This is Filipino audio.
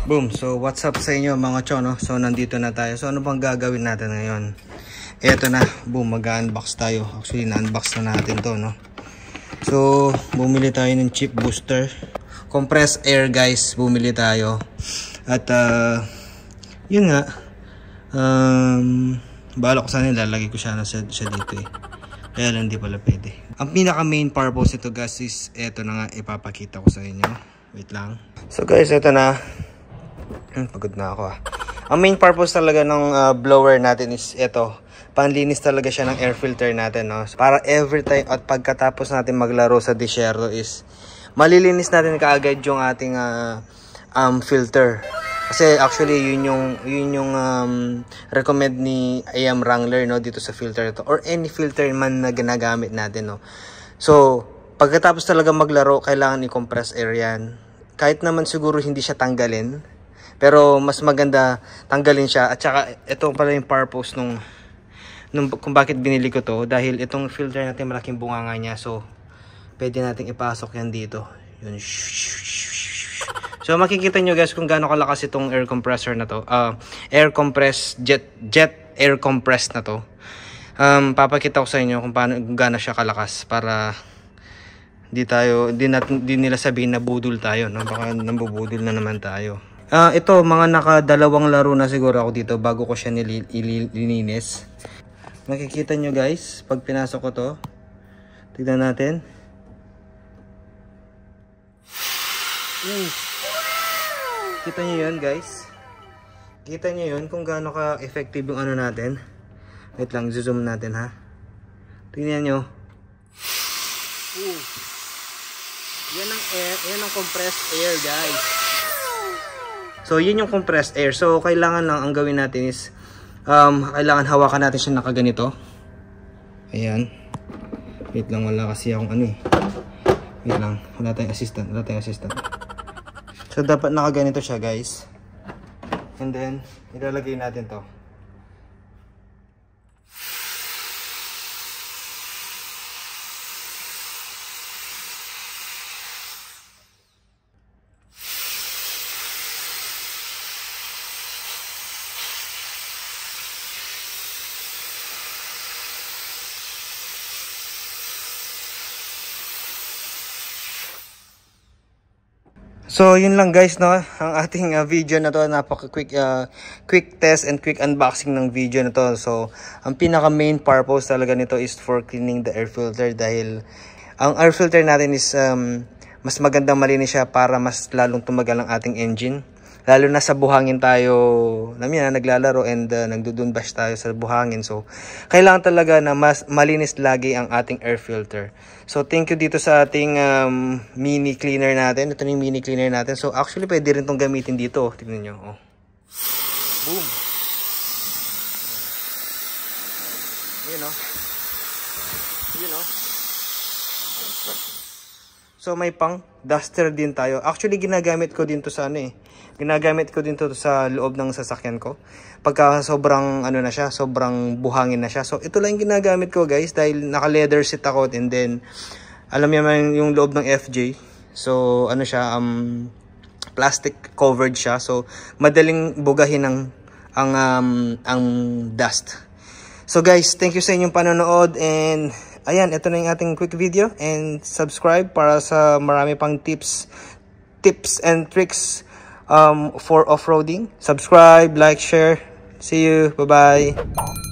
Boom. So what's up sa inyo mga chono? So nandito na tayo. So ano bang gagawin natin ngayon? Eto na. Boom, mag-unbox tayo. Actually na-unbox na natin to, no? So bumili tayo ng chip booster. Compressed air, guys. Bumili tayo. At yun nga. Bala ko sana lalagay ko siya dito eh. Kaya lang di pala pwede. Ang pinaka main purpose ito, guys, is eto na nga, ipapakita ko sa inyo. Wait lang. So guys, eto na. Pagod na ako ah. Ang main purpose talaga ng blower natin is ito. Panlinis talaga siya ng air filter natin, no? Para every time at pagkatapos natin maglaro sa Desierto is malilinis natin kaagad yung ating filter. Kasi actually yun yung recommend ni AM Wrangler, no, dito sa filter ito or any filter man na ginagamit natin, no. So pagkatapos talaga maglaro, kailangan i-compress air yan. Kahit naman siguro hindi siya tanggalin, pero mas maganda tanggalin siya. At saka ito pala yung purpose nung kung bakit binili ko to, dahil itong filter natin malaking bunganga niya, so pwede nating ipasok yan dito. Yun. So makikita nyo guys kung gaano kalakas itong air compressor na to, air compress jet air compress na to. Papakita ko sa inyo kung gaano siya kalakas para di nila sabihin na budol tayo, no? Baka nambubudol na naman tayo. Ito, mga nakadalawang laro na siguro ako dito bago ko siya nililinis. Makikita nyo guys, pag pinasok ko to, tignan natin. Kita nyo yun guys. Kita nyo yun kung gaano ka-effective yung ano natin. Wait lang, zoom natin ha. Tignan nyo. Yan ang air, yan ang compressed air guys. So yun yung compressed air. So kailangan lang, ang gawin natin is kailangan hawakan natin siya nakaganito. Ayan. Wait lang, wala kasi akong ano eh. Wait lang, wala tayong assistant. So dapat nakaganito siya guys. And then ilalagay natin to. So yun lang guys, no, ang ating video na to. Napaka quick test and quick unboxing ng video na to. So ang pinaka main purpose talaga nito is for cleaning the air filter, dahil ang air filter natin is mas magandang malinis siya para mas lalong tumagal ang ating engine. Lalo na sa buhangin tayo, naglalaro and nagdudunbash tayo sa buhangin. So, kailangan talaga na mas malinis lagi ang ating air filter. So, thank you dito sa ating mini cleaner natin. Ito yung mini cleaner natin. So, actually, pwede rin itong gamitin dito. Tignan nyo. Oh. Boom! Yun o. Yun o. So, may pang duster din tayo. Actually, ginagamit ko din to sa ano eh. Ginagamit ko din to sa loob ng sasakyan ko. Pagka sobrang ano na siya, sobrang buhangin na siya. So ito lang yung ginagamit ko guys, dahil naka leather seat ako, and then alam niyo man yung loob ng FJ. So ano siya, plastic covered siya. So madaling bugahin ang dust. So guys, thank you sa inyong panonood, and ayan, ito na yung ating quick video, and subscribe para sa marami pang tips and tricks for off-roading. Subscribe, like, share. See you. Bye-bye.